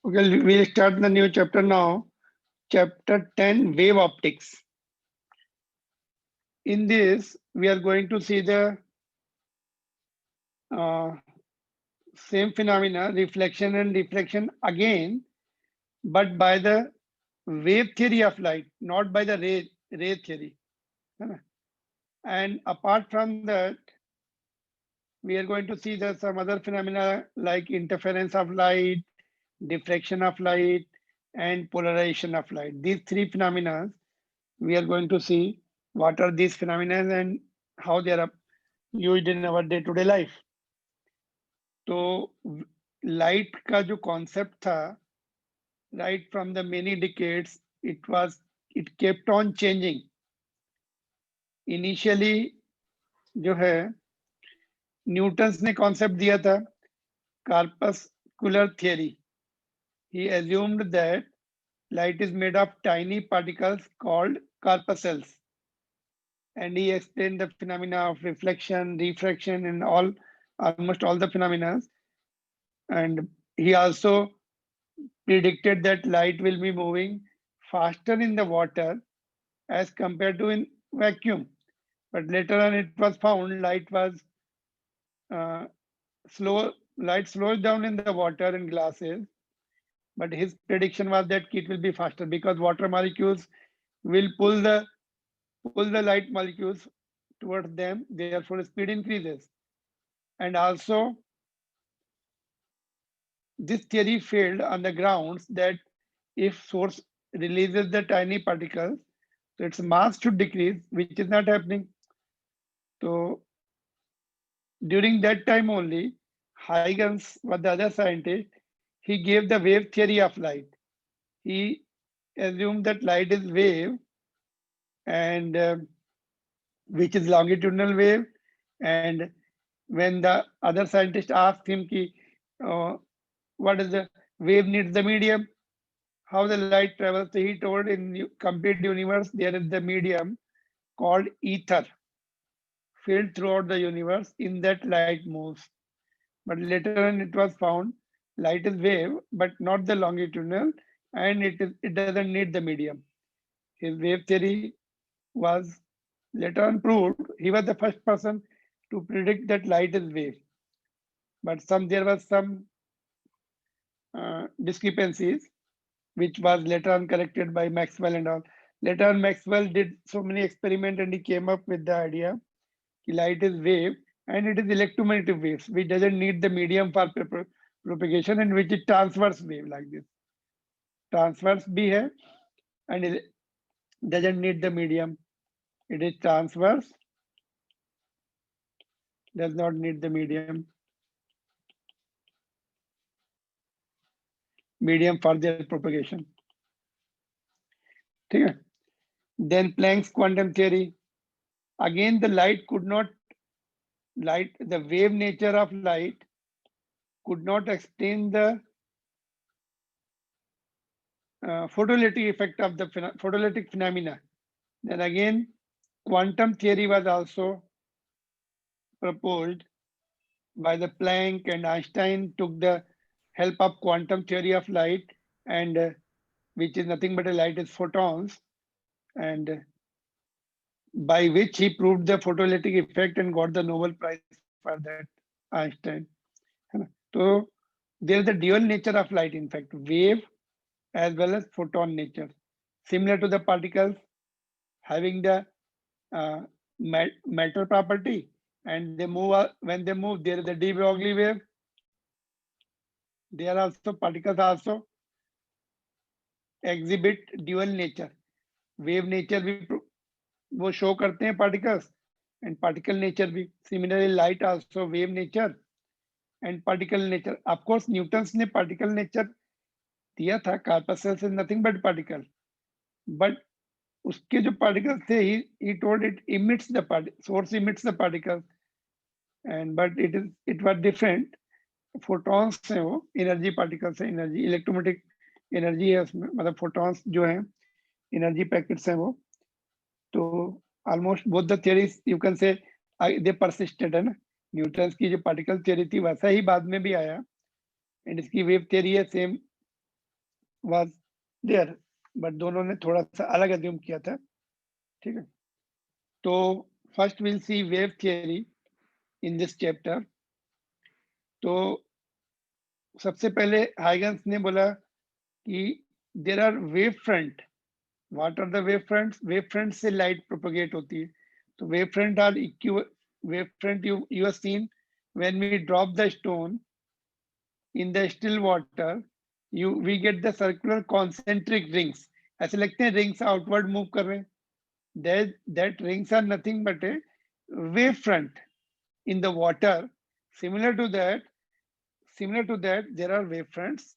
Okay, we'll start the new chapter now. Chapter 10, Wave Optics. In this, we are going to see the uh, same phenomena, reflection and refraction again, but by the wave theory of light, not by the ray theory. है ना? And apart from that, we are going to see that some other phenomena like interference of light, diffraction of light, and polarization of light. These three phenomena we are going to see what are these phenomena and how they are used in our day-to-day life. तो light का जो concept था right from the many decades it kept on changing. Initially जो है Newton's ने concept दिया था corpuscular theory. He assumed that light is made of tiny particles called corpuscles, and he explained the phenomena of reflection, refraction, and almost all the phenomena. And he also predicted that light will be moving faster in the water as compared to in vacuum. But later on, it was found uh, light slows down in the water and glasses. But his prediction was that it will be faster because water molecules will pull the light molecules towards them. Therefore, speed increases. And also, this theory failed on the grounds that if source releases the tiny particles, so its mass should decrease, which is not happening. So during that time only, Huygens was the other scientist. He gave the wave theory of light. He assumed that light is wave and which is longitudinal wave. And when the other scientist asked him, uh, what is the wave needs the medium? How the light travels? So he told in complete universe there is the medium called ether filled throughout the universe. In that light moves. But later on it was found light is wave, but not the longitudinal, and it doesn't need the medium. His wave theory was later on proved. He was the first person to predict that light is wave. But there was some discrepancies, which was later on corrected by Maxwell and all. Later on, Maxwell did so many experiments and he came up with the idea that light is wave and it is electromagnetic waves, which doesn't need the medium for propagation and which is transverse wave like this. Transverse भी है and it doesn't need the medium. It is transverse, does not need the medium for their propagation. ठीक है? Then Planck's quantum theory. Again, the wave nature of light could not explain the photoelectric effect of the photoelectric phenomena. Then again, quantum theory was also proposed by the Planck, and Einstein took the help of quantum theory of light, and which is nothing but a light is photons, and by which he proved the photoelectric effect and got the Nobel Prize for that, Einstein. So there is the dual nature of light, in fact, wave as well as photon nature, similar to the particles having the uh, matter property, and they move when they move. There is the de Broglie wave. There are also particles also exhibit dual nature. Wave nature भी वो show करते हैं particles and particle nature भी. Similarly, light also wave nature and particle nature. Of course, Newton's ने particle nature दिया था. Corpuscles is nothing but particle. But उसके जो particles थे, he told it emits the source emits the particles, and but it was different. Photons हैं वो energy particles है, energy electromagnetic energy है उसमें, मतलब photons जो हैं energy packets हैं वो. तो almost both the theories you can say they persisted है ना. न्यूटन्स की जो पार्टिकल थ्योरी थी वैसा ही बाद में भी आया, एंड इसकी वेव थ्योरी है सेम was there, but दोनों ने थोड़ा सा अलग assume किया था. ठीक है. तो first we'll see wave theory in this chapter. तो सबसे पहले हाइगन्स ने बोला कि there are wave front. What are the wave fronts? Wave front से लाइट प्रोपोगेट होती है. तो wave front or wave front you have seen when we drop the stone in the still water, we get the circular concentric rings. ऐसे लगते हैं rings outward move कर रहे हैं. That rings are nothing but a wave front in the water. Similar to that, there are wave fronts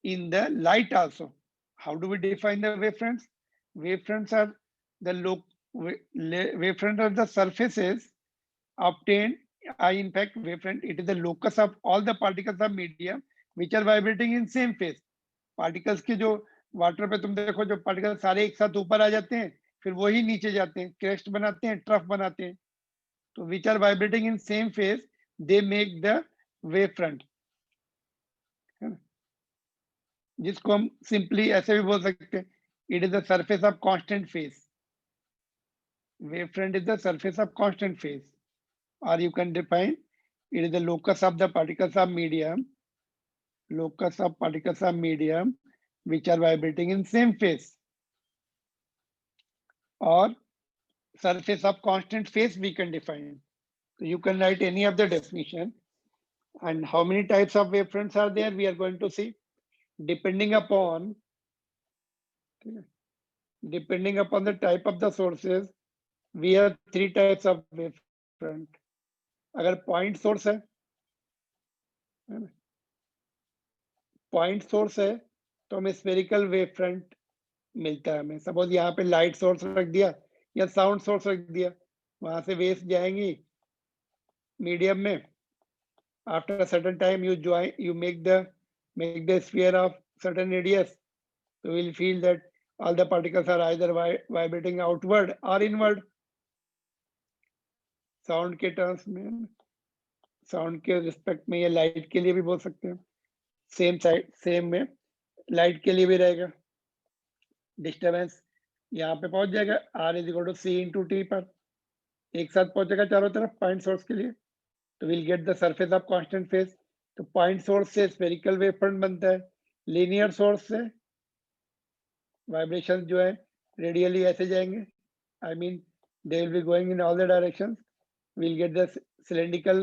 in the light also. How do we define the wave fronts? Wave fronts are the wave front are the surfaces obtained. In fact, wavefront, it is the locus of all the particles of medium which are vibrating in same phase. Particles के जो water पे तुम देखो जो particle सारे एक साथ ऊपर आ जाते हैं, फिर वही नीचे जाते हैं, क्रेस्ट बनाते हैं, ट्रफ बनाते हैं. तो which are vibrating in same phase, they make the wave front. जिसको हम सिंपली ऐसे भी बोल सकते हैं, it is the surface of constant phase. Wave front is the surface of constant phase. Or you can define it is the locus of the particles of medium, which are vibrating in same phase, or surface of constant phase we can define. So you can write any of the definition. And how many types of wavefronts are there, we are going to see. Depending upon the type of the sources, we have three types of wavefront. अगर point source है, point source है, तो हमें spherical wavefront मिलता है. हमें suppose यहाँ पे लाइट सोर्स रख दिया या साउंड सोर्स रख दिया, वहां से वेव्स जाएंगी मीडियम में. After a certain time you make the sphere of certain radius, so we'll feel that all the particles are either vibrating outward or inward. Sound के टर्म्स में, साउंड के respect में, या लाइट के लिए भी बोल सकते हैं. सेम में लाइट के लिए भी रहेगा. डिस्टर्बेंस यहाँ पे पहुंच जाएगा R=C×T पर, एक साथ पहुंचेगा चारों तरफ पॉइंट सोर्स के लिए. तो will get the surface of constant phase. तो पॉइंट सोर्स से स्फेरिकल वेव फ्रंट बनता है. लीनियर सोर्स से वाइब्रेशन जो है रेडियली ऐसे जाएंगे, I mean they will be going in all the directions. Will get the cylindrical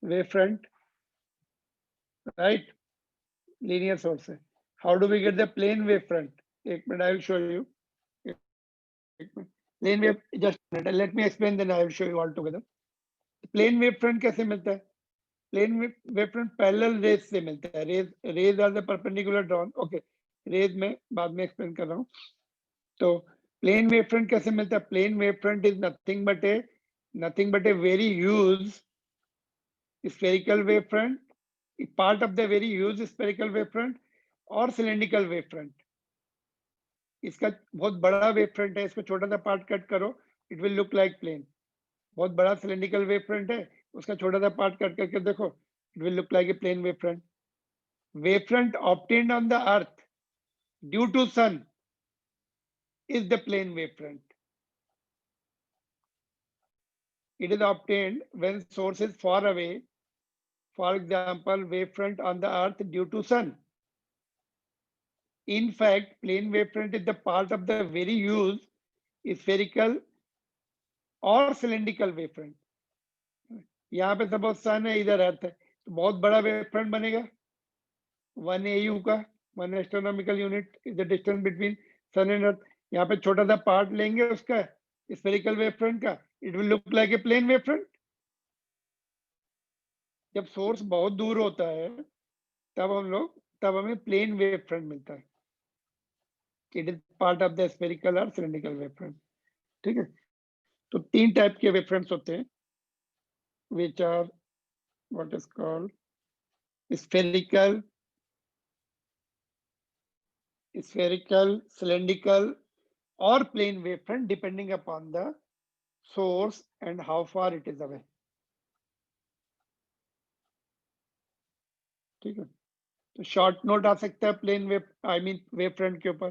wave front, right, linear source से. How do we get the plane wave front? एक minute, I will show you. Plane wave, just minute, let me explain, then I will show you all together. Plane wave front कैसे मिलता है? Plane wave front parallel rays से मिलता है. Rays are the perpendicular drawn. Okay, raise में बाद में explain कर रहा हूँ. तो प्लेन वेव फ्रंट कैसे मिलता है? Plane wave front is nothing but a very huge spherical wave front, part of the very huge spherical wave front और सिलेंड्रिकल वेव फ्रंट. इसका बहुत बड़ा वेव फ्रंट है, इसको छोटा सा पार्ट कट करो, it will look like plane. बहुत बड़ा सिलेंड्रिकल वेव फ्रंट है, उसका छोटा सा पार्ट कट करके देखो, it will look like a plane wavefront. Wavefront obtained on the earth due to sun is the plane wavefront. It is obtained when source is far away. For example, wavefront on the earth due to sun. In fact, plane wavefront is the part of the very huge spherical or cylindrical wavefront. यहाँ पे suppose सन है, इधर अर्थ है, तो बहुत बड़ा wavefront बनेगा. 1 AU का, 1 astronomical unit is the distance between sun and earth. यहाँ पे छोटा सा पार्ट लेंगे उसका स्फेरिकल वेवफ्रंट का, it will look like a plane wavefront. जब सोर्स बहुत दूर होता है तब हमें प्लेन वेवफ्रंट मिलता है. It is part of the spherical और सिलिंड्रिकल वेवफ्रंट. ठीक है. तो तीन टाइप के वेवफ्रंट्स होते हैं, which are what is called spherical, cylindrical or plane wavefront, depending upon the source and how far it is away. ठीक है. तो शॉर्ट नोट आ सकता है plane wave I mean wave front के ऊपर।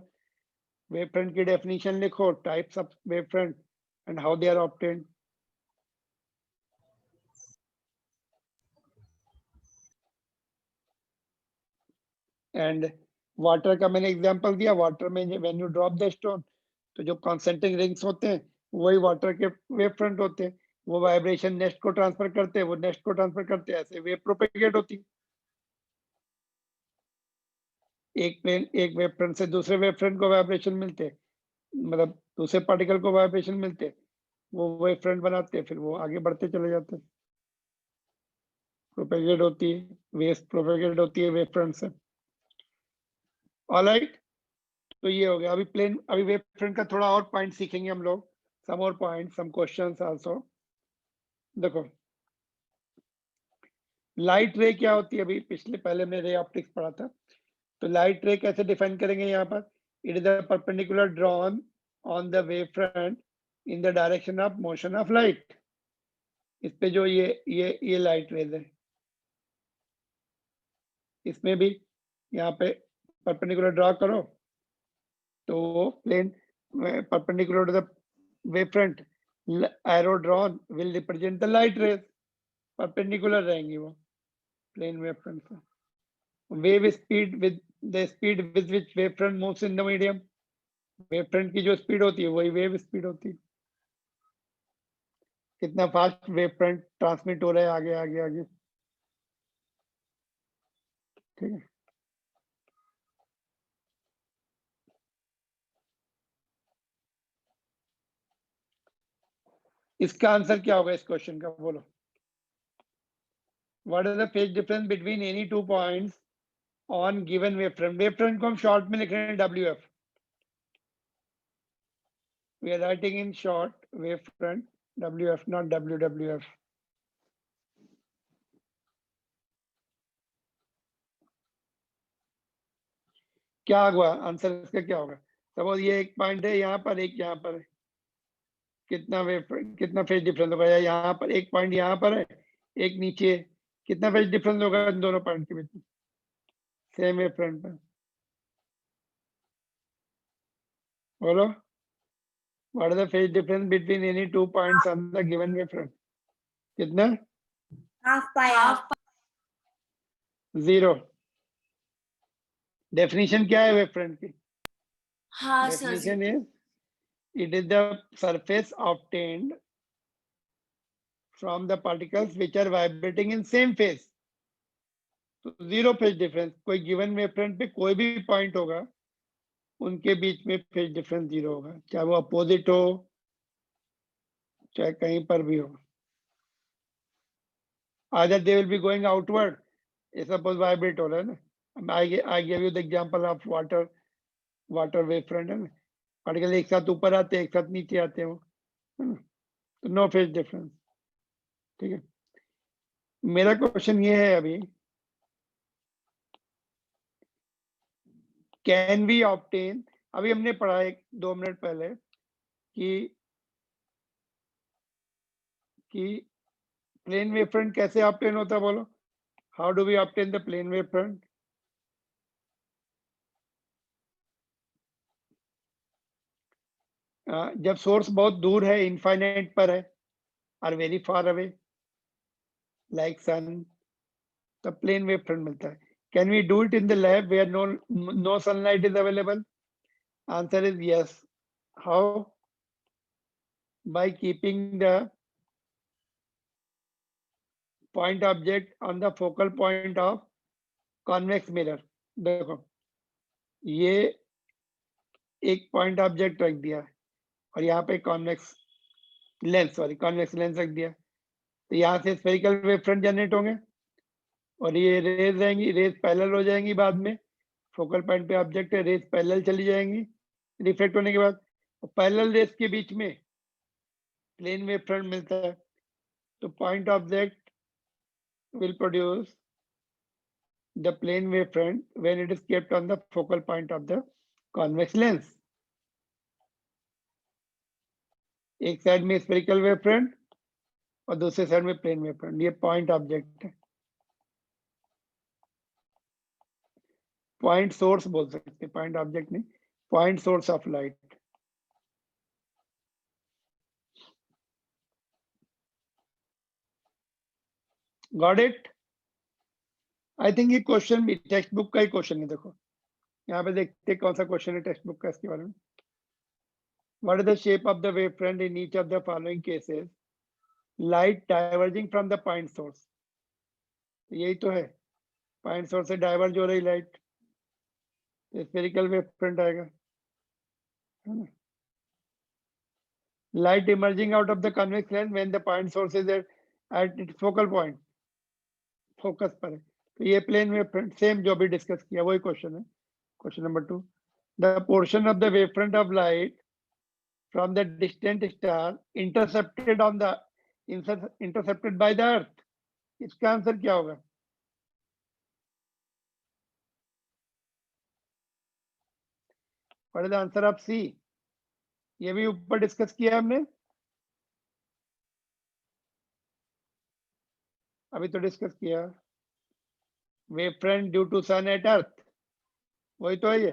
वेव फ्रंट की डेफिनेशन लिखो, types of wave front and how they are obtained. And water का मैंने एग्जांपल दिया, वाटर में when you drop the stone, तो जो कॉन्सेंट्रिक रिंग्स होते हैं वही वाटर के वेव फ्रंट होते हैं, वो वाइब्रेशन नेक्स्ट को ट्रांसफर करते हैं, वो नेक्स्ट को ट्रांसफर करते हैं, ऐसे वेव प्रोपेगेट होती है। एक वेव फ्रंट से दूसरे वेव फ्रंट को वाइब्रेशन मिलते हैं, मतलब दूसरे पार्टिकल को वाइब्रेशन मिलते हैं, वो वेव फ्रंट बनाते हैं, फिर वो आगे बढ़ते चले जाते हैं, प्रोपेगेट होती है, वेव प्रोपेगेट होती है वेव फ्रंट से। ऑलराइट, तो ये हो गया। अभी वेव फ्रंट का थोड़ा और पॉइंट सीखेंगे हम लोग, सम और पॉइंट, सम क्वेश्चंस आल्सो। देखो लाइट रे क्या होती है, अभी पहले हमने रे ऑप्टिक्स पढ़ा था, तो लाइट रे कैसे डिफाइन करेंगे यहाँ पर, it is the perpendicular drawn on the wave front in the direction of motion of light. इस पे जो ये लाइट रेज है, इसमें भी यहाँ पे परपेंडिकुलर ड्रॉ करो, तो plane perpendicular to the wave front, arrow drawn will represent the light rays, perpendicular रहेंगी वो प्लेन वेव फ्रंट से। Wave speed with the speed with which wave front moves in the medium, wave front की जो speed होती है वही wave speed होती है, कितना फास्ट वेव फ्रंट ट्रांसमिट हो रहा है आगे आगे आगे। ठीक है, इसका आंसर क्या होगा इस क्वेश्चन का, बोलो। What is the phase difference between any two points on given wave front. Wave front को हम शॉर्ट में लिख रहे हैं WF, we are writing in short wave front WF, not WWF। क्या होगा आंसर इसका, क्या होगा? सपोज ये एक पॉइंट है यहाँ पर, एक यहाँ पर है, कितना फेज डिफरेंस होगा, या यहाँ पर एक पॉइंट यहाँ पर है, एक नीचे है, कितना फेज डिफरेंस होगा इन दोनों पॉइंट के बीच में सेम वेव फ्रंट पर, बोलो। What is the phase difference between any two points on the given wave front, कितना? Half pi half. Zero. Definition क्या है वेव फ्रंट की? हाँ sir. Definition is, it is the surface obtained from the particles which are vibrating in same phase. तो zero phase difference, कोई given wave front पे कोई भी पॉइंट होगा उनके बीच में फेज डिफरेंस जीरो होगा, चाहे वो अपोजिट हो चाहे कहीं पर भी हो। either they will be going outward, suppose vibrate हो रहा है ना, I gave you the example of water wave front है ना, पार्टिकल एक साथ ऊपर आते हैं एक साथ नीचे आते हैं वो, है ना, तो नो फेज डिफरेंस। ठीक है, मेरा क्वेश्चन ये है अभी, कैन वी ऑब्टेन, अभी हमने पढ़ा एक 2 मिनट पहले कि प्लेन वेव फ्रंट कैसे ऑब्टेन होता है, बोलो। How do we obtain the plane wave front? जब सोर्स बहुत दूर है, इनफाइनाइट पर है, और very far away like sun, तब प्लेन वेव फ्रंट मिलता है। Can we do it in the lab where no sunlight is available? Answer is yes. How? By keeping the point object on the focal point of convex mirror। देखो ये एक point object रख दिया और यहाँ पे कॉन्वेक्स लेंस रख दिया, तो यहाँ से स्फेरिकल वेव फ्रंट जनरेट होंगे और ये रेज रहेंगी, रेज पैरेलल हो जाएंगी, बाद में फोकल पॉइंट पे ऑब्जेक्ट है, रेज पैरेलल चली जाएंगी रिफ्लेक्ट होने के बाद, पैरेलल रेज के बीच में प्लेन वेव फ्रंट मिलता है, तो point object will produce the plane wave front when it is kept on the focal point of the convex lens। एक साइड में स्फेरिकल वेव फ्रंट और दूसरे साइड में प्लेन वेव फ्रंट, ये point object है। पॉइंट सोर्स बोल सकते, point object नहीं, point source of light. Got it? I think ये क्वेश्चन भी टेक्स्ट बुक का ही क्वेश्चन है। देखो यहाँ पे देखते हैं कौन सा क्वेश्चन है टेक्स्ट बुक का इसके बारे में। What is the shape of the wavefront in each of the following cases? Light diverging from the point source. यही तो है, पॉइंट सोर्स से डाइवर्ज हो रही लाइट, स्फेरिकल वेवफ्रंट आएगा, है ना। Light emerging out of the convex lens when the point source is at its focal point, focus पर है। तो ये प्लेन वेवफ्रंट सेम जो भी डिस्कस किया वही क्वेश्चन है। Question number 2, the portion of the wavefront of light from the distant star intercepted on the intercepted by the earth, इसका आंसर क्या होगा? What is the answer of C? ये भी ऊपर डिस्कस किया हमने, अभी तो डिस्कस किया। Wave front due to sun at earth, वही तो है ये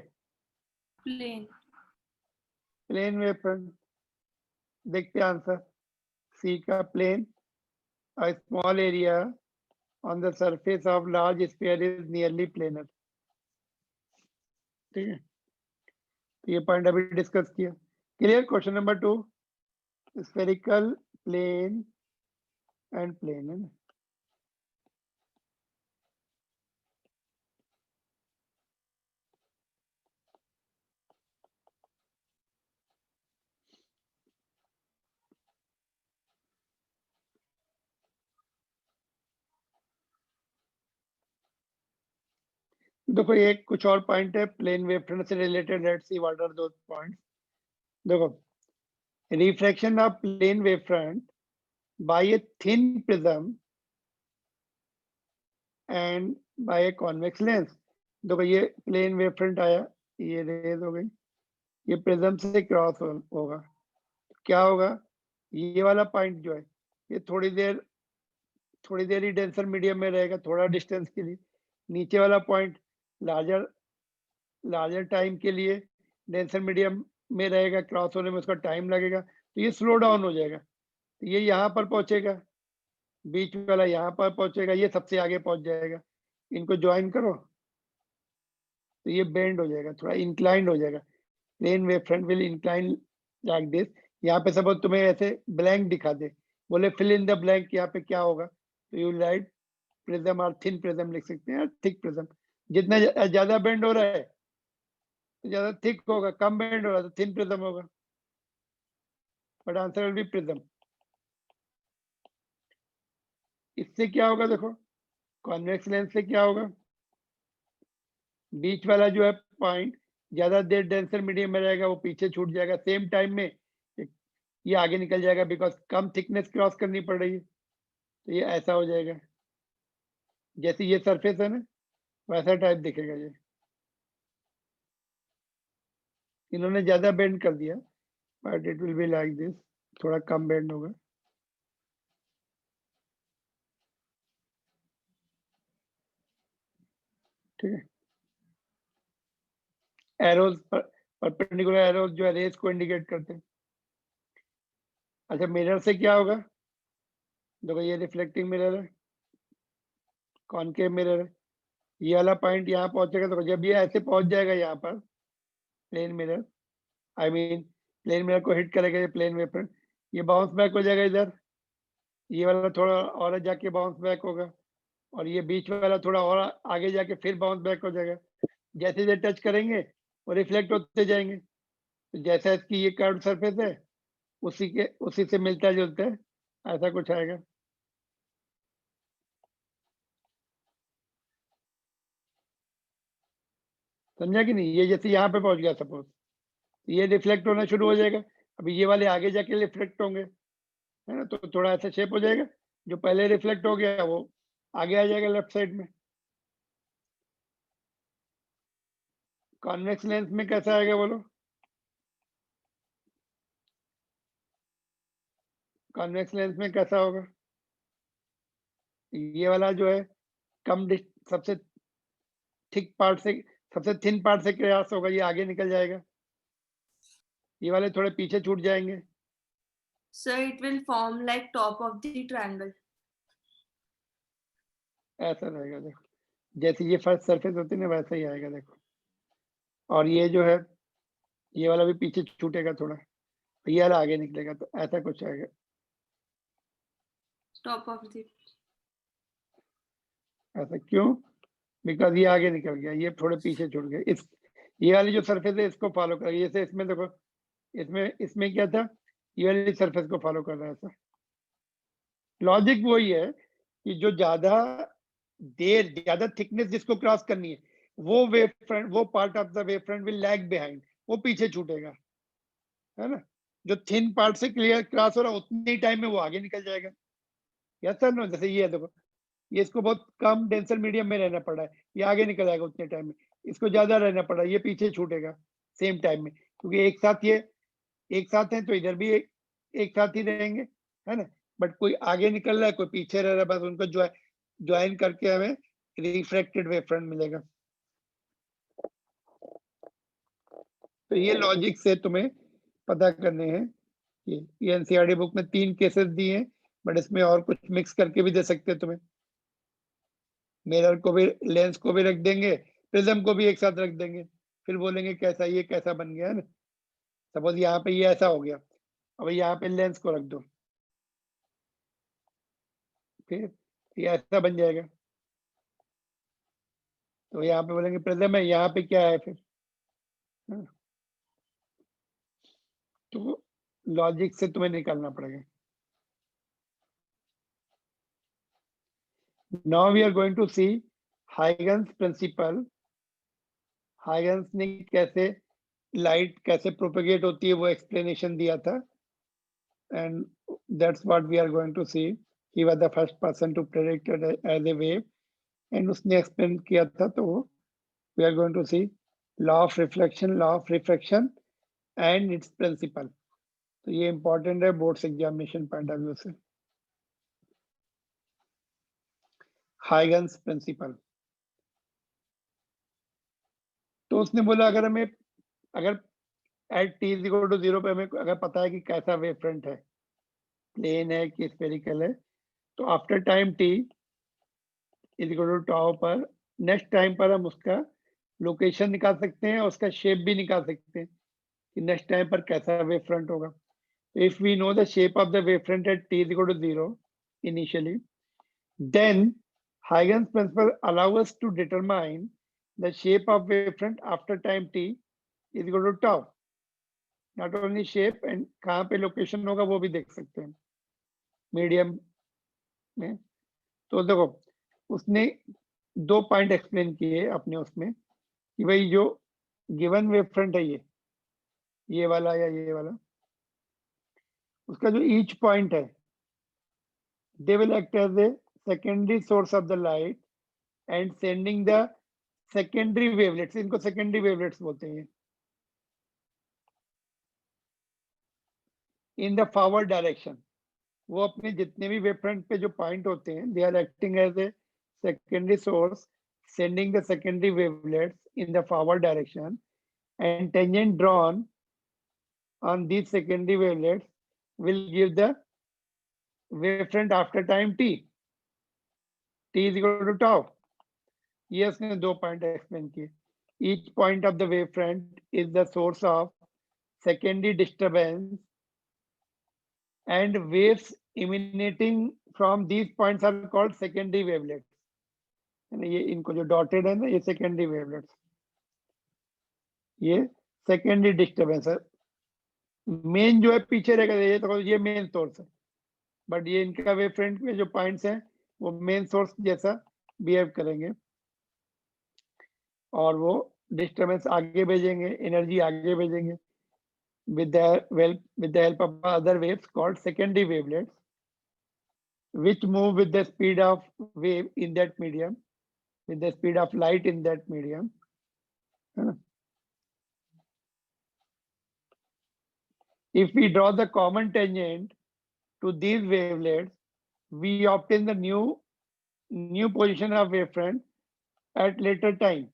प्लेन प्लेन वेव फ्रंट। देखते हैं आंसर सी का, plane a small area on the surface of large sphere is nearly planar। ठीक है, तो ये पॉइंट अभी डिस्कस किया। Clear? Question number 2, spherical, plane and plane, है ना। देखो ये कुछ और पॉइंट है प्लेन वेवफ्रंट से related, let's see what are those points. देखो, refraction of plane wavefront by a thin prism and by a convex lens. देखो ये प्लेन वेवफ्रंट आया, ये रेज हो गई, ये प्रिज्म से क्रॉस होगा, क्या होगा? ये वाला पॉइंट जो है ये थोड़ी देर ही डेंसर मीडियम में रहेगा, थोड़ा डिस्टेंस के लिए। नीचे वाला पॉइंट लार्जर टाइम के लिए डेंसर मीडियम में रहेगा, क्रॉस होने में उसका टाइम लगेगा, तो ये स्लो डाउन हो जाएगा। तो ये यहाँ पर पहुंचेगा, बीच वाला यहाँ पर पहुंचेगा, ये सबसे आगे पहुंच जाएगा। इनको ज्वाइन करो तो ये बेंड हो जाएगा, थोड़ा इंक्लाइंड हो जाएगा। Plane wave front will incline like this. यहाँ पे सपोज तुम्हें ऐसे ब्लैंक दिखा दे, बोले फिल इन द ब्लैंक, यहाँ पे क्या होगा? तो यू राइट प्रिज्म और थिन प्रिज्म लिख सकते हैं, थिक प्रिज्म। जितना ज्यादा बेंड हो रहा है तो ज्यादा थिक होगा, कम बेंड हो रहा है तो थिन प्रिज्म होगा, but answer will be prism. इससे क्या होगा? देखो कॉन्वेक्स लेंस से क्या होगा? बीच वाला जो है पॉइंट ज्यादा देर डेंसर मीडियम में रहेगा, वो पीछे छूट जाएगा, सेम टाइम में ये आगे निकल जाएगा, बिकॉज कम थिकनेस क्रॉस करनी पड़ रही है। तो ये ऐसा हो जाएगा, जैसे ये सरफेस है ना वैसा टाइप दिखेगा ये। इन्होंने ज्यादा बेंड कर दिया, but it will be like this, थोड़ा कम बेंड होगा। ठीक है, एरोज परपेंडिकुलर एरोज जो है रेस को इंडिकेट करते हैं। अच्छा, मिरर से क्या होगा? देखो ये रिफ्लेक्टिंग मिरर है, कॉनकेव मिरर है, ये वाला पॉइंट यहाँ पहुंचेगा, तो जब ये ऐसे पहुंच जाएगा यहाँ पर plane mirror, I mean plane mirror को हिट करेगा ये प्लेन वेवफ्रंट, ये बाउंस बैक हो जाएगा इधर, ये वाला थोड़ा और जाके बाउंस बैक होगा, और ये बीच वाला थोड़ा और आगे जाके फिर बाउंस बैक हो जाएगा। जैसे जैसे टच करेंगे वो रिफ्लेक्ट होते जाएंगे। तो जैसा इसकी ये कर्व सरफेस है उसी से मिलता जुलता है, ऐसा कुछ आएगा। समझा कि नहीं? ये जैसे यहाँ पे पहुंच गया सपोज, ये रिफ्लेक्ट होना शुरू हो जाएगा, अभी ये वाले आगे जाके रिफ्लेक्ट होंगे, है ना, तो थोड़ा ऐसा शेप हो जाएगा, जो पहले रिफ्लेक्ट हो गया वो आगे आ जाएगा लेफ्ट साइड में। कॉन्वेक्स लेंस में कैसा आएगा बोलो? कॉन्वेक्स लेंस में कैसा होगा? ये वाला जो है कम सबसे थिक पार्ट से सबसे थिन पार्ट से क्रॉस होगा, ये आगे निकल जाएगा, ये वाले थोड़े पीछे छूट जाएंगे। So it will form like top of the triangle. ऐसा रहेगा, देखो जैसे ये फर्स्ट सरफेस होती है ना वैसा ही आएगा, देखो। और ये जो है ये वाला भी पीछे छूटेगा थोड़ा, ये वाला आगे निकलेगा, तो ऐसा कुछ आएगा। Top of the. ऐसा क्यों? बिकॉज ये आगे निकल गया, ये थोड़े पीछे छूट गए। इस ये वाली जो सरफेस है इसको फॉलो कर, जैसे इसमें देखो, इसमें क्या था, ये वाली सरफेस को फॉलो कर रहा है। ऐसा लॉजिक वही है कि जो ज्यादा थिकनेस जिसको क्रॉस करनी है, वो वेव फ्रंट, वो part of the wave front will lag behind, वो पीछे छूटेगा, है ना। जो थिन पार्ट से क्लियर क्रॉस हो रहा है उतने ही टाइम में वो आगे निकल जाएगा। यस सर नो, जैसे ये है देखो, ये इसको बहुत कम डेंसर मीडियम में रहना पड़ा है, ये आगे निकल जाएगा उतने टाइम में। इसको ज्यादा रहना पड़ा है, ये पीछे छूटेगा सेम टाइम में, क्योंकि एक साथ ये एक साथ है तो इधर भी एक साथ ही रहेंगे, है ना। बट कोई आगे निकल रहा है, कोई पीछे रह रहा है, बस उनको ज्वाइन करके हमें रिफ्रैक्टेड वेव फ्रंट मिलेगा। तो ये लॉजिक से तुम्हें पता करने हैं कि ये एनसीईआरटी बुक में 3 केसेस दिए हैं, बट इसमें और कुछ मिक्स करके भी दे सकते हैं तुम्हें। मिरर को भी, लेंस को भी रख देंगे, प्रिज्म को भी एक साथ रख देंगे, फिर बोलेंगे कैसा ये कैसा बन गया, है ना। सपोज यहाँ पे ये ऐसा हो गया, अब यहाँ पे लेंस को रख दो, फिर ये ऐसा बन जाएगा। तो यहाँ पे बोलेंगे प्रिज्म है, यहाँ पे क्या है फिर, हाँ। तो लॉजिक से तुम्हें निकालना पड़ेगा। Now we are going to see Huygens principle. Huygens ने कैसे लाइट कैसे प्रोपेगेट होती है वो एक्सप्लेनेशन दिया था, and that's what we are going to see. He was the first person to predict as a wave, and उसने explain किया था। तो we are going to see law of reflection and its principle. तो ये important है boards examination point of view से। Huygens principle, तो उसने बोला अगर at t is equal to 0 पे हमें अगर पता है कि कैसा वेव फ्रंट है, प्लेन है कि स्फेरिकल है, तो after time t is equal to tau पर नेक्स्ट टाइम पर हम उसका लोकेशन निकाल सकते हैं और उसका शेप भी निकाल सकते हैं कि नेक्स्ट टाइम पर कैसा वेव फ्रंट होगा। If we know the shape of the wavefront at t is equal to 0 initially, then Huygens principle allows us to determine the shape of wavefront after time t is equal to tau. Not only shape and कहाँ पे location होगा वो भी देख सकते हैं medium में। तो देखो उसने 2 पॉइंट एक्सप्लेन किए अपने उसमें कि भाई जो गिवन वेवफ्रंट है ये वाला या ये वाला, उसका जो ईच पॉइंट है, they will act as a secondary source of the light and sending the secondary wavelets, इनको secondary wavelets बोलते हैं, in the forward direction। वो अपने जितने भी वेवफ्रंट पे जो पॉइंट होते हैं, they are acting as a secondary source sending the secondary wavelets in the forward direction, and tangent drawn on these secondary wavelets will give the wavefront after time t is equal to tau। ये उसने 2 point explain किए। Each point of the wavefront is the source of secondary disturbance, and waves emanating from these points are called secondary wavelets। ये इनको जो dotted है ना, ये secondary wavelets, ये secondary disturbance है। मेन जो है पीछे रहेगा, ये तो ये मेन सोर्स है, बट ये इनका वेवफ्रंट में जो पॉइंट्स हैं वो मेन सोर्स जैसा बिहेव करेंगे, और वो डिस्टर्बेंस आगे भेजेंगे, एनर्जी आगे भेजेंगे with the help of other waves called secondary wavelets, which move with the speed of wave in that medium, with the speed of light in that medium। If we draw the common tangent to these wavelets, we obtain the new position of wavefront at later time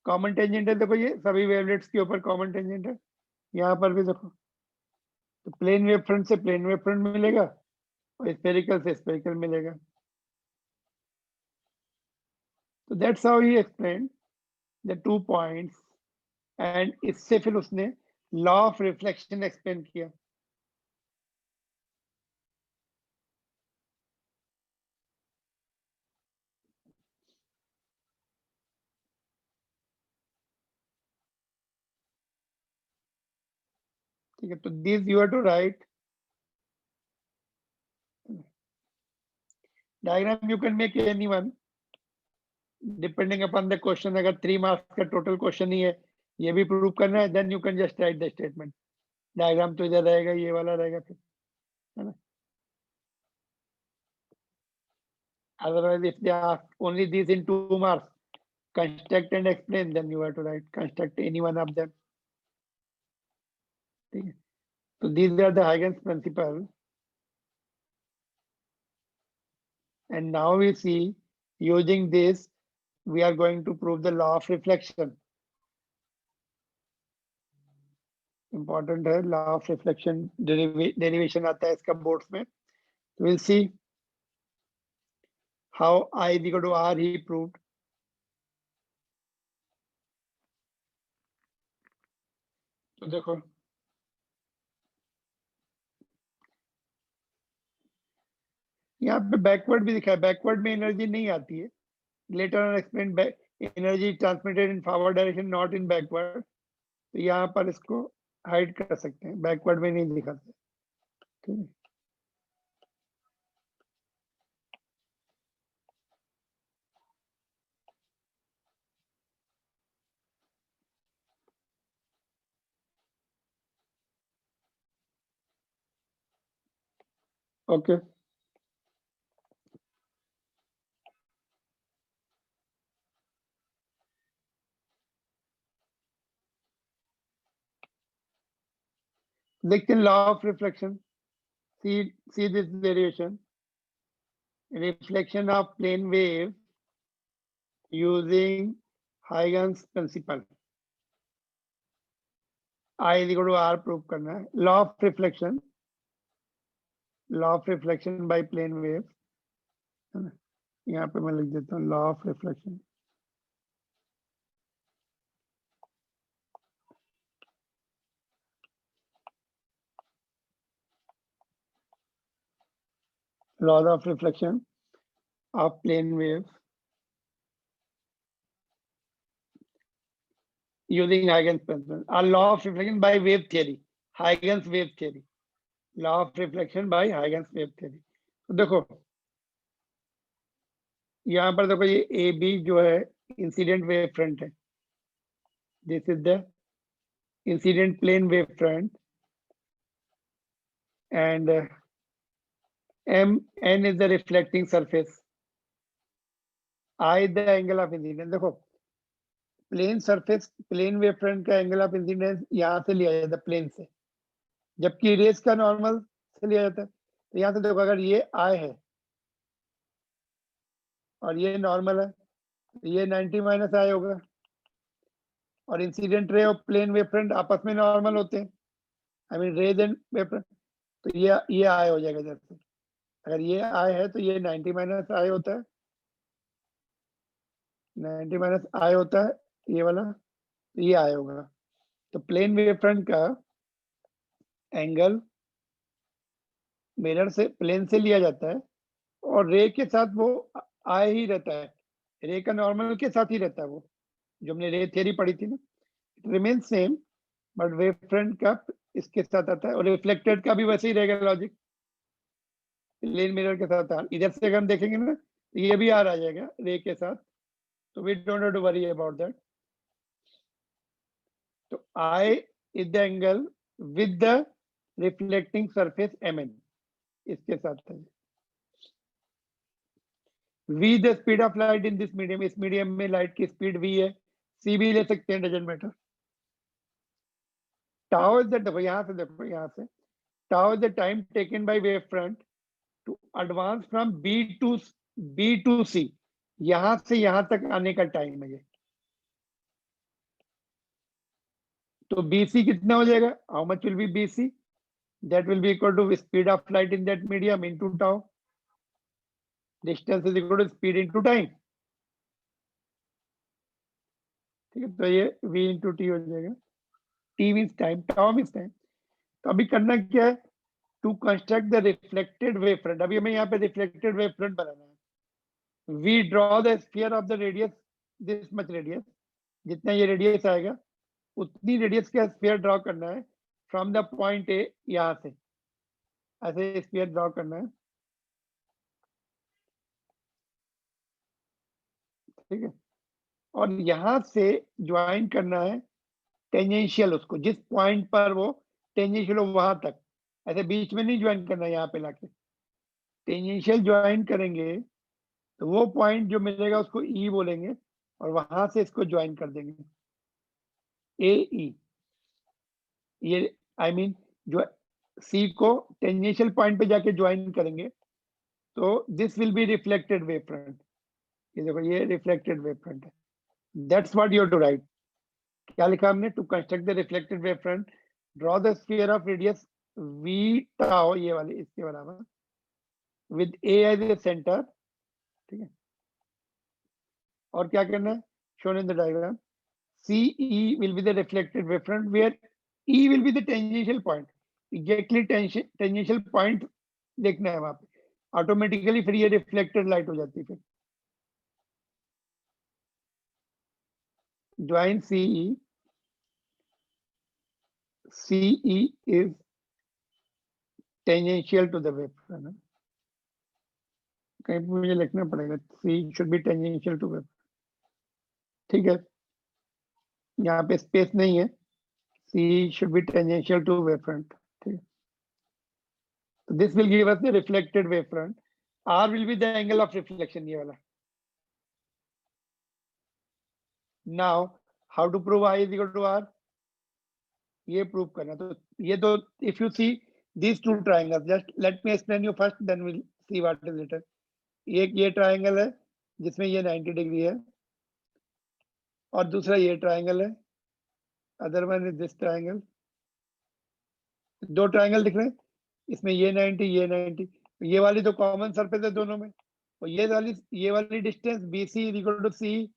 common tangent है, देखो ये सभी wavelets के ऊपर common tangent है, यहाँ पर भी देखो, तो प्लेन वेव फ्रंट से प्लेन वेव फ्रंट मिलेगा और स्फेरिकल से स्फेरिकल मिलेगा। तो that's how he explain the 2 points, and इससे फिर उसने लॉ ऑफ रिफ्लेक्शन एक्सप्लेन किया। ठीक है, तो this you have to write diagram, you can make anyone depending upon the question. अगर 3 मार्क्स का टोटल क्वेश्चन ही है, ये भी प्रूव करना है, then you can just write the statement. Diagram तो इधर रहेगा, ये वाला रहेगा फिर, है ना। Otherwise, if they ask only these in 2 marks, construct and explain, then you have to write construct any one of them. Okay. So these are the Huygens principle. And now we see, using this, we are going to prove the law of reflection. Important है, law of reflection derivation आता है इसका boards में. So we'll see how I is equal to R he proved. तो देखो, यहाँ पे backward भी दिखा है, बैकवर्ड में एनर्जी नहीं आती है। Later on explain energy transmitted in forward direction not in backward. तो यहाँ पर इसको हाइड कर सकते हैं, बैकवर्ड में नहीं दिखाते। ठीक है, ओके। देखते हैं law of reflection. See this variation, reflection of plane wave using Huygens principle. I is equal to R prove करना है। Law of reflection, law of reflection by plane wave, है ना। यहाँ पे मैं लिख देता हूँ law of reflection. Law of reflection of plane waves using Huygens principle. A law of reflection by wave theory, Huygens wave theory. Law of reflection by Huygens wave theory. तो देखो, यहाँ पर देखो, ये ए बी जो है इंसिडेंट वेव फ्रंट है। This is the incident plane wave front, and n is the reflecting surface, I the angle of incidence। देखो, plane surface, plane wave front का एंगल ऑफ इंसिडेंस यहाँ से लिया जाता है, प्लेन से, जबकि रेस का नॉर्मल से लिया जाता है। तो यहाँ से देखो, अगर ये आई है और ये नॉर्मल है, तो ये 90 माइनस आई होगा, और इंसिडेंट रे और प्लेन वेव फ्रंट आपस में नॉर्मल होते हैं, I mean rays and wave front. तो ये आई हो जाएगा। जैसे अगर ये आई है तो ये 90 माइनस आई होता है, 90 माइनस आई होता है ये वाला, तो ये आई होगा। तो प्लेन वेव फ्रंट का एंगल मिरर से, प्लेन से लिया जाता है, और रे के साथ वो आए ही रहता है, रे का नॉर्मल के साथ ही रहता है वो, जो हमने रे थ्योरी पढ़ी थी ना, it remain same, but wave front का इसके साथ आता है, और रिफ्लेक्टेड का भी वैसे ही रहेगा लॉजिक, प्लेन मिरर के साथ। इधर से अगर हम देखेंगे ना, तो ये भी आ जाएगा रे के साथ, तो we don't have to worry about that. तो I is the angle with the reflecting surface mn, इसके साथ है। v the speed of light in this medium, इस मीडियम में लाइट की स्पीड v है, c भी ले सकते हैं, doesn't matter. Tau is the, देखो यहाँ से, देखो यहाँ से, tau is the time taken by wave front to advance from b to c, यहाँ से यहाँ तक आने का टाइम है ये। तो BC कितना हो जाएगा, how much will be BC, that will be equal to speed of light in that medium into tau. Distance is equal to speed into time. ठीक है, तो ये v into t हो जाएगा, t means time, tau means time. तो अभी करना क्या है, to construct the reflected wave front. अभी हमें यहाँ पे रिफ्लेक्टेड वेव फ्रंट बनाना है. We draw the sphere of the radius, this much radius, जितना ये रेडियस आएगा उतनी रेडियस का स्फीयर ड्रॉ करना है फ्रॉम द पॉइंट ए. यहाँ से ऐसे स्फीयर ड्रॉ करना है, ठीक है. और यहाँ से ज्वाइन करना है टेंजेंशियल, उसको जिस पॉइंट पर वो टेंजेंशियल हो वहां तक, ऐसे बीच में नहीं ज्वाइन करना है. यहाँ पे लाके टेंजेंशियल ज्वाइन करेंगे तो वो पॉइंट जो मिलेगा उसको ई बोलेंगे और वहां से इसको ज्वाइन कर देंगे ए ई. ये आई मीन जो सी को टेंजेंशियल पॉइंट पे जाके ज्वाइन करेंगे तो this will be reflected wave front. ये देखो ये रिफ्लेक्टेड वेव फ्रंट है. That's what you have to write. क्या लिखा हमने, to construct the reflected wave front draw the sphere of radius V tau, ये वाली इसके बराबर, with A as a centre. ठीक है, और क्या करना है, shown in the diagram. CE will be the reflected wave front where E will be the tangential point. Exactly tangential point देखना है वहां पे. ऑटोमेटिकली फिर ये रिफ्लेक्टेड लाइट हो जाती है. फिर join CE. CE is tangential to the wave front. कहीं मुझे लिखना पड़ेगा, C should be tangential to wave. ठीक है, यहाँ पे स्पेस नहीं है. C should be tangential to wave front. ठीक है, so this will give us the reflected wave front. R will be the angle of reflection, ये वाला. Now how to prove I is equal to R? ये prove करना. तो ये दो, if you see these two triangles, just let me explain you first, then we'll see what is later. एक ये triangle है जिसमें ये 90 डिग्री है और दूसरा ये ट्राइंगल है, other one is this triangle. दो ट्राइंगल दिख रहे हैं, इसमें ये 90 ये 90. ये वाली तो कॉमन सरफेस है दोनों में. और ये वाली distance BC is equal to C,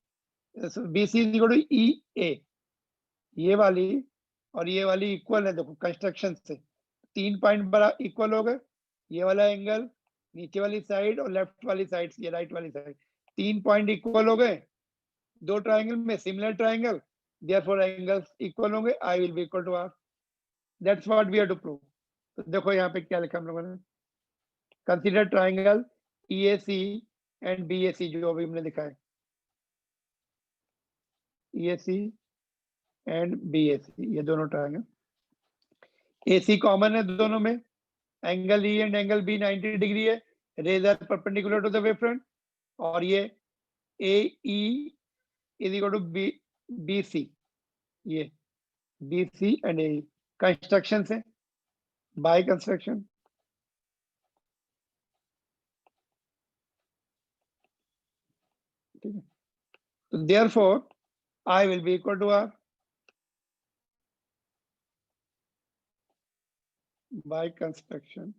BC is equal to EA. ये वाली और ये वाली इक्वल है. देखो कंस्ट्रक्शन से 3 पॉइंट बड़ा इक्वल हो गए. ये वाला एंगल नीचे वाली साइड और लेफ्ट वाली साइड, ये राइट वाली साइड, 3 पॉइंट इक्वल हो गए. दो ट्राइंगल में similar triangle, therefore angles equal होंगे, I will be equal to R. That's what we have to prove. तो देखो यहाँ पे क्या लिखा हम लोगों ने, consider triangle EAC and BAC, जो अभी हमने दिखा है, EAC एंड BAC, ये दोनों ट्राइंगल. AC कॉमन है दोनों में. Angle E and angle B 90 degree है. Rays are perpendicular to the wave front. और ये AE is equal to BC, ये BC एंड AE कंस्ट्रक्शन से, बाय कंस्ट्रक्शन. ठीक है, तो therefore I will be equal to R by construction.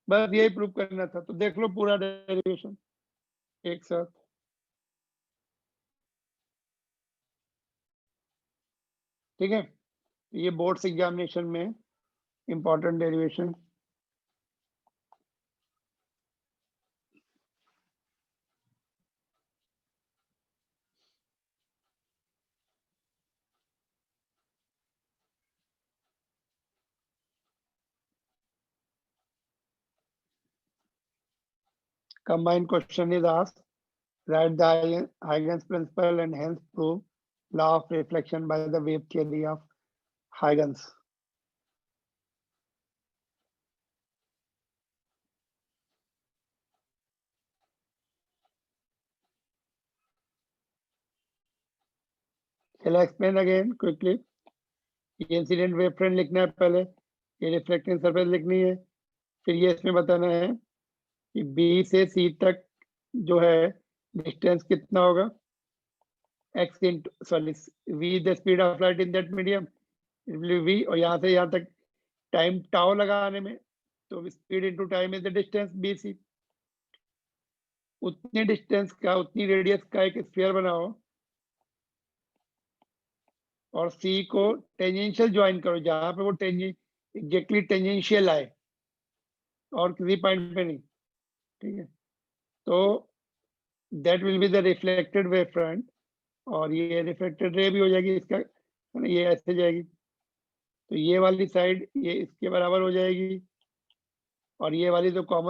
बस यही प्रूव करना था. तो देख लो पूरा डेरिवेशन एक साथ. ठीक है, ये बोर्ड्स एग्जामिनेशन में important derivation. Combined question is asked. Write the Huygens principle and hence prove law of reflection by the wave theory of Huygens. Shall I explain again quickly? ये इंसिडेंट वेव फ्रंट लिखना है पहले, ये reflecting surface लिखनी है, फिर ये इसमें बताना है कि B से C तक जो है डिस्टेंस कितना होगा, x into sorry v the speed of light in that medium, it will be v, और यहाँ से यहाँ तक टाइम टाउ लगाने में, तो speed into time is the distance bc। उतनी डिस्टेंस का, उतनी रेडियस का एक स्फीयर बनाओ और सी को टेंजेंशियल ज्वाइन करो, जहां पे वो एग्जैक्टली टेंजेंशियल आए और किसी पॉइंट पे नहीं, ठीक है। तो that will be the reflected wave front, और ये रिफ्लेक्टेड रे भी हो जाएगी इसका, है ना, ये ऐसे जाएगी, तो ये वाली साइड ये इसके बराबर हो जाएगी, और ये वाली जो कॉमन